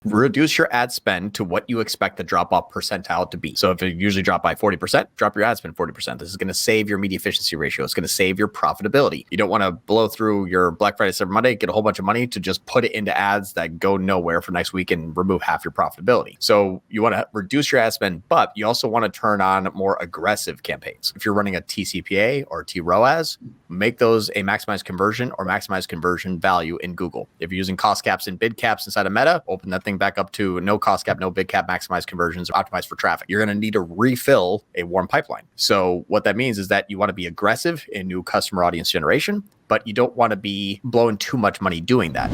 reduce your ad spend to what you expect the drop off percentile to be. So if it usually drop by 40%, drop your ad spend 40%. This is going to save your media efficiency ratio. It's going to save your profitability. You don't want to blow through your Black Friday, Cyber Monday, get a whole bunch of money to just put it into ads that go nowhere for next week and remove half your profitability. So you want to reduce your ad spend, but you also want to turn on more aggressive campaigns. If you're running a TCPA or TROAS, make those a maximize conversion or maximize conversion value in Google. If you're using cost caps and bid caps inside of Meta, open that thing back up to no cost cap, no bid cap, maximize conversions, optimize for traffic. You're going to need to refill a warm pipeline. So what that means is that you want to be aggressive in new customer audience generation, but you don't want to be blowing too much money doing that.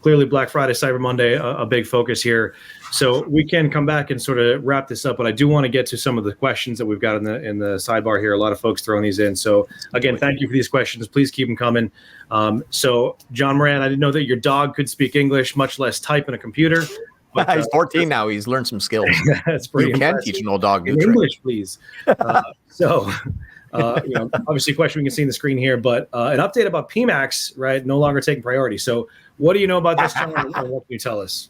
Clearly, Black Friday, Cyber Monday, a big focus here. So we can come back and sort of wrap this up, but I do want to get to some of the questions that we've got in the sidebar here. A lot of folks throwing these in. So again, thank you for these questions. Please keep them coming. So John Moran, I didn't know that your dog could speak English, much less type in a computer. But, he's 14 now. He's learned some skills. That's pretty You impressive. can teach an old dog new English, please. Obviously a question we can see on the screen here, but an update about PMAX, right? No longer taking priority. So what do you know about this, John, and what can you tell us?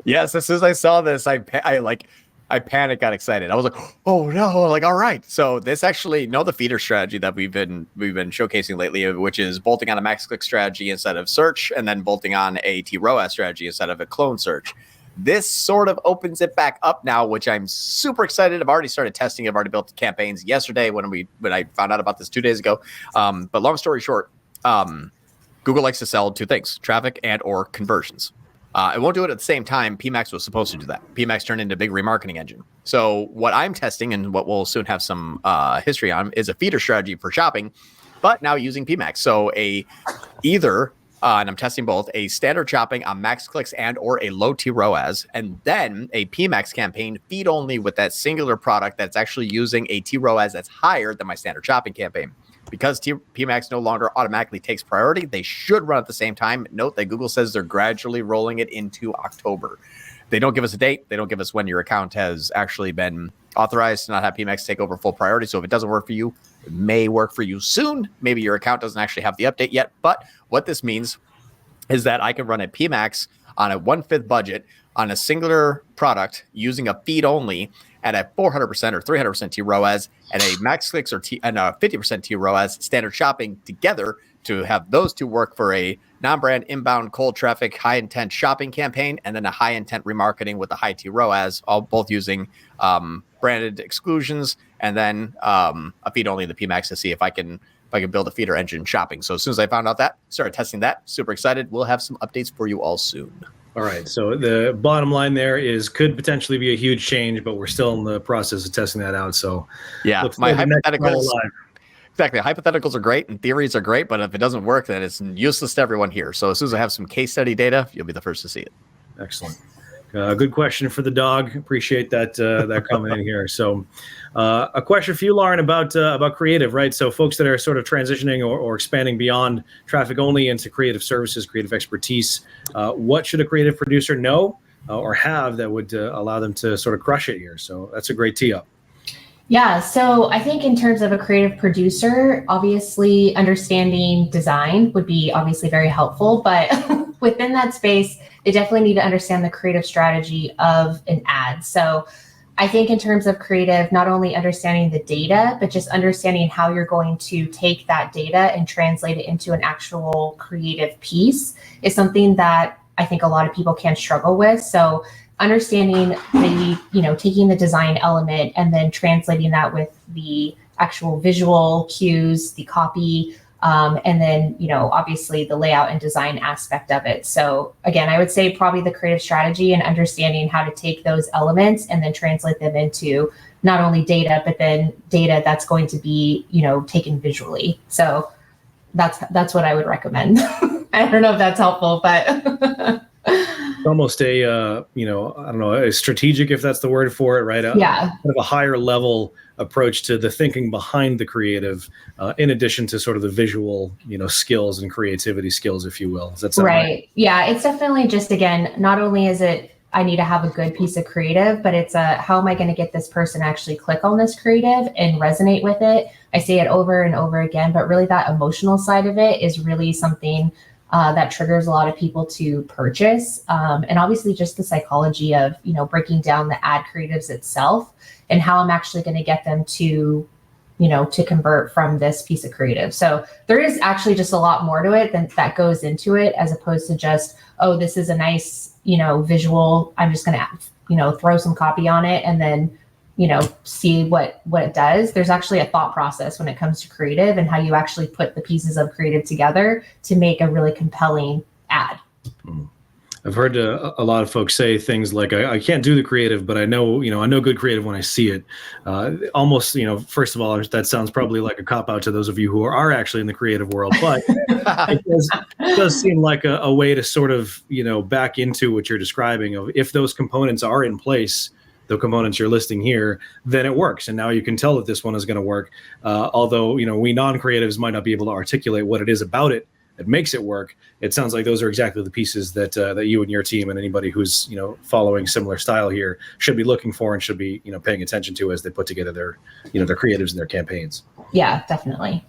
Yes, as soon as I saw this, I panicked, got excited. I was like, oh no, all right. So this actually, the feeder strategy that we've been showcasing lately, which is bolting on a max click strategy instead of search, and then bolting on a TROAS strategy instead of a clone search. This sort of opens it back up now, which I'm super excited. I've already started testing. I've already built campaigns yesterday when I found out about this 2 days ago. But long story short, Google likes to sell two things: traffic and or conversions. It won't do it at the same time. PMAX was supposed to do that. PMAX turned into a big remarketing engine. So what I'm testing, and what we'll soon have some history on, is a feeder strategy for shopping, but now using PMAX. So and I'm testing both, a standard shopping on max clicks and or a low TROAS, and then a PMAX campaign feed only with that singular product that's actually using a TROAS that's higher than my standard shopping campaign. Because PMAX no longer automatically takes priority, they should run at the same time. Note that Google says they're gradually rolling it into October. They don't give us a date. They don't give us when your account has actually been authorized to not have PMAX take over full priority. So if it doesn't work for you, it may work for you soon. Maybe your account doesn't actually have the update yet. But what this means is that I can run a PMAX on a 1/5 budget on a singular product using a feed only at a 400% or 300% TROAS and a max clicks and a 50% TROAS standard shopping together to have those two work for a non-brand inbound cold traffic high intent shopping campaign, and then a high intent remarketing with a high TROAS, both using branded exclusions, and then a feed only in the PMAX to see if I can build a feeder engine shopping. So as soon as I found out that, started testing that, super excited. We'll have some updates for you all soon. All right. So the bottom line there is could potentially be a huge change, but we're still in the process of testing that out. So yeah, my hypotheticals. Exactly. Hypotheticals are great and theories are great, but if it doesn't work, then it's useless to everyone here. So as soon as I have some case study data, you'll be the first to see it. Excellent. Good question for the dog. Appreciate that comment in here. So a question for you, Lauren, about creative, right? So folks that are sort of transitioning or expanding beyond traffic only into creative services, creative expertise, what should a creative producer know or have that would allow them to sort of crush it here? So that's a great tee up. Yeah, so I think in terms of a creative producer, obviously understanding design would be obviously very helpful, but within that space, they definitely need to understand the creative strategy of an ad. So I think in terms of creative, not only understanding the data, but just understanding how you're going to take that data and translate it into an actual creative piece is something that I think a lot of people can struggle with. So understanding taking the design element and then translating that with the actual visual cues, the copy, and then, obviously the layout and design aspect of it. So again, I would say probably the creative strategy and understanding how to take those elements and then translate them into not only data, but then data that's going to be, taken visually. So that's what I would recommend. I don't know if that's helpful, but almost a I don't know, a strategic, if that's the word for it, right? Kind of a higher level approach to the thinking behind the creative, in addition to sort of the visual, skills and creativity skills, if you will. Is that something right? Yeah, it's definitely just, again, not only is it I need to have a good piece of creative, but it's how am I going to get this person to actually click on this creative and resonate with it? I say it over and over again, but really that emotional side of it is really something that triggers a lot of people to purchase. And obviously just the psychology of, breaking down the ad creatives itself and how I'm actually going to get them to, to convert from this piece of creative. So there is actually just a lot more to it than that goes into it, as opposed to just, oh, this is a nice, visual. I'm just going to, throw some copy on it and then, see what it does. There's actually a thought process when it comes to creative and how you actually put the pieces of creative together to make a really compelling ad. I've heard a lot of folks say things like, I can't do the creative, but I know good creative when I see it. Almost, first of all, that sounds probably like a cop out to those of you who are actually in the creative world, but it does seem like a way to sort of, back into what you're describing of if those components are in place, the components you're listing here, then it works. And now you can tell that this one is going to work. Although, we non-creatives might not be able to articulate what it is about it that makes it work. It sounds like those are exactly the pieces that you and your team and anybody who's, following similar style here should be looking for and should be, paying attention to as they put together their, their creatives and their campaigns. Yeah, definitely.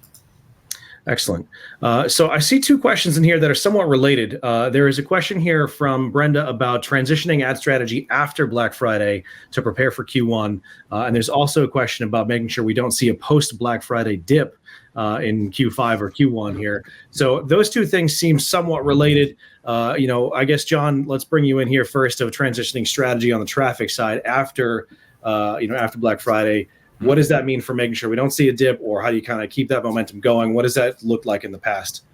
Excellent. So I see two questions in here that are somewhat related. There is a question here from Brenda about transitioning ad strategy after Black Friday to prepare for Q1. And there's also a question about making sure we don't see a post-Black Friday dip in Q5 or Q1 here. So those two things seem somewhat related. I guess, John, let's bring you in here first of transitioning strategy on the traffic side after Black Friday. What does that mean for making sure we don't see a dip, or how do you kind of keep that momentum going? What does that look like in the past?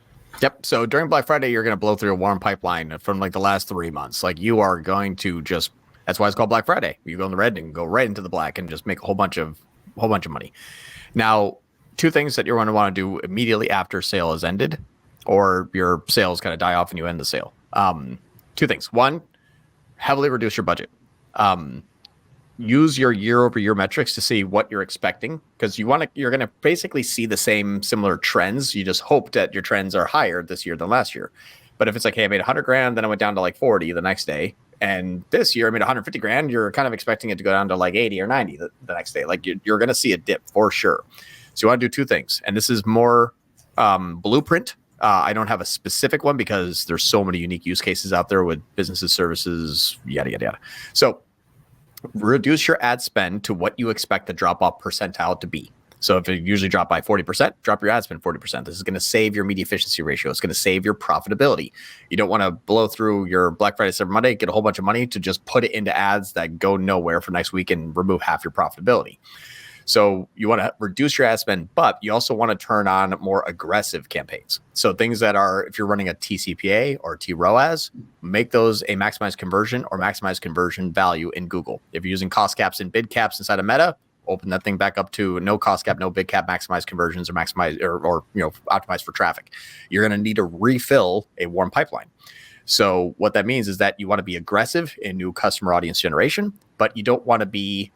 Yep. So during Black Friday, you're going to blow through a warm pipeline from like the last 3 months. Like you are going to that's why it's called Black Friday. You go in the red and go right into the black and just make a whole bunch of money. Now, two things that you're going to want to do immediately after sale is ended, or your sales kind of die off and you end the sale. Two things. One, heavily reduce your budget. Use your year-over-year metrics to see what you're expecting, because you're going to basically see the similar trends. You just hope that your trends are higher this year than last year. But if it's like, hey, I made 100 grand, then I went down to like 40 the next day, and this year I made 150 grand, you're kind of expecting it to go down to like 80 or 90 the next day. Like you're going to see a dip for sure. So you want to do two things, and this is more blueprint. I don't have a specific one because there's so many unique use cases out there with businesses, services, yada, yada, yada. So reduce your ad spend to what you expect the drop-off percentile to be. So if it usually drop by 40%, drop your ad spend 40%. This is going to save your media efficiency ratio. It's going to save your profitability. You don't want to blow through your Black Friday, Cyber Monday, get a whole bunch of money to just put it into ads that go nowhere for next week and remove half your profitability. So you want to reduce your ad spend, but you also want to turn on more aggressive campaigns. So things that are, if you're running a TCPA or TROAS, make those a maximized conversion or maximized conversion value in Google. If you're using cost caps and bid caps inside of Meta, open that thing back up to no cost cap, no bid cap, maximize conversions or maximize or optimize for traffic. You're going to need to refill a warm pipeline. So what that means is that you want to be aggressive in new customer audience generation, but you don't want to be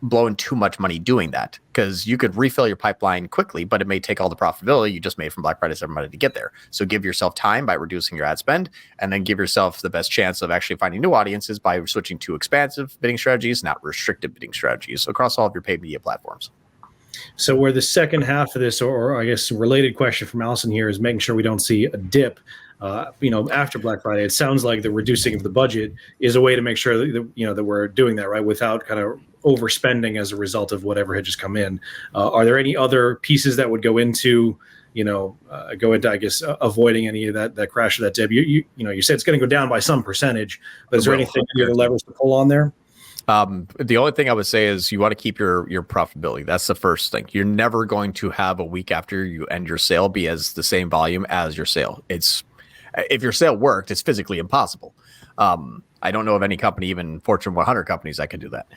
blowing too much money doing that, because you could refill your pipeline quickly, but it may take all the profitability you just made from Black Friday, Cyber Monday to get there. So give yourself time by reducing your ad spend, and then give yourself the best chance of actually finding new audiences by switching to expansive bidding strategies, not restricted bidding strategies across all of your paid media platforms. So where the second half of this, or I guess related question from Allison here, is making sure we don't see a dip after Black Friday. It sounds like the reducing of the budget is a way to make sure that we're doing that right without kind of overspending as a result of whatever had just come in. Are there any other pieces that would go into I guess avoiding any of that crash or that dip? You said it's going to go down by some percentage, but is there anything, any other levers to pull on there? The only thing I would say is you want to keep your profitability. That's the first thing. You're never going to have a week after you end your sale be as the same volume as your sale. If your sale worked, it's physically impossible. I don't know of any company, even Fortune 100 companies, that can do that.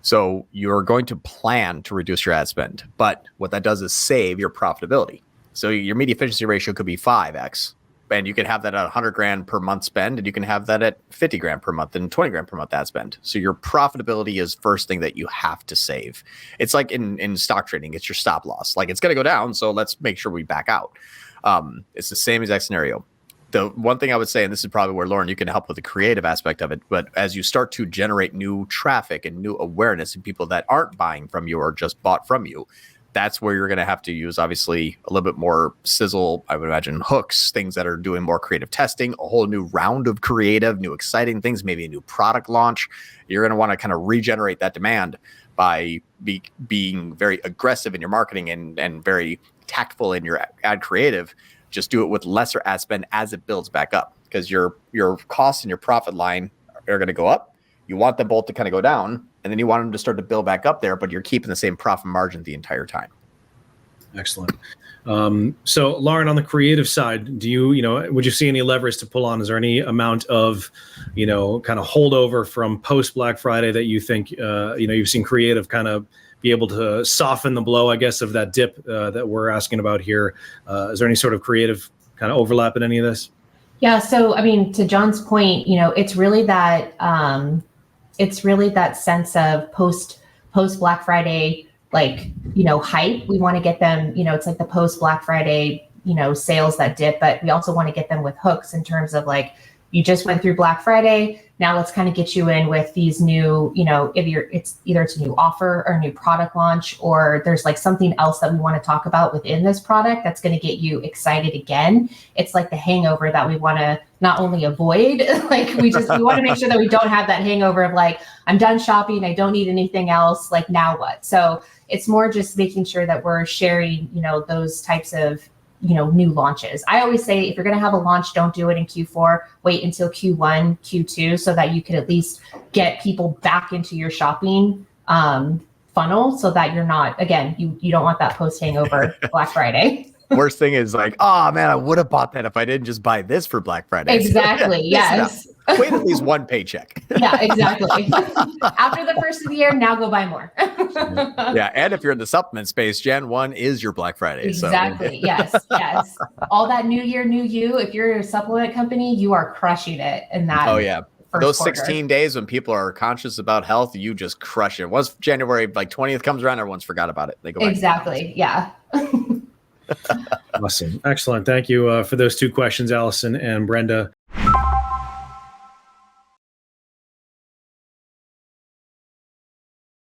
So you're going to plan to reduce your ad spend, but what that does is save your profitability. So your media efficiency ratio could be 5x, and you can have that at 100 grand per month spend, and you can have that at 50 grand per month and 20 grand per month ad spend. So your profitability is first thing that you have to save. It's like in stock trading, it's your stop loss. Like, it's going to go down, so let's make sure we back out. It's the same exact scenario. The one thing I would say, and this is probably where, Lauren, you can help with the creative aspect of it, but as you start to generate new traffic and new awareness in people that aren't buying from you or just bought from you, that's where you're going to have to use obviously a little bit more sizzle. I would imagine hooks, things that are doing more creative testing, a whole new round of creative, new exciting things, maybe a new product launch. You're going to want to kind of regenerate that demand by being very aggressive in your marketing and very tactful in your ad creative. Just do it with lesser ad spend as it builds back up, because your costs and your profit line are going to go up. You want them both to kind of go down, and then you want them to start to build back up there, but you're keeping the same profit margin the entire time. Excellent. So Lauren, on the creative side, would you see any levers to pull on? Is there any amount of, kind of holdover from post Black Friday that you think, you've seen creative kind of be able to soften the blow, I guess, of that dip that we're asking about here? Is there any sort of creative kind of overlap in any of this? Yeah. So, I mean, to John's point, it's really that sense of post Black Friday, hype. We want to get them, it's like the post Black Friday, sales that dip, but we also want to get them with hooks in terms of you just went through Black Friday. Now let's kind of get you in with these new, it's a new offer or a new product launch, or there's something else that we want to talk about within this product that's going to get you excited again. It's like the hangover that we want to not only avoid, we want to make sure that we don't have that hangover of I'm done shopping, I don't need anything else, now what? So it's more just making sure that we're sharing, those types of new launches. I always say, if you're going to have a launch, don't do it in Q4, wait until Q1, Q2, so that you can at least get people back into your shopping funnel, so that you're not, again, you don't want that post hangover Black Friday. Worst thing is oh man, I would have bought that if I didn't just buy this for Black Friday. Exactly. Yes. Wait at least one paycheck. Yeah, exactly. After the first of the year, now go buy more. Yeah, and if you're in the supplement space, Jan 1 is your Black Friday. Exactly. So. Yes. All that new year, new you. If you're a supplement company, you are crushing it in that. Oh yeah. Those quarter. 16 days when people are conscious about health, you just crush it. Once January 20th comes around, everyone's forgot about it. They go exactly. Yeah. Awesome. Excellent. Thank you for those two questions, Allison and Brenda.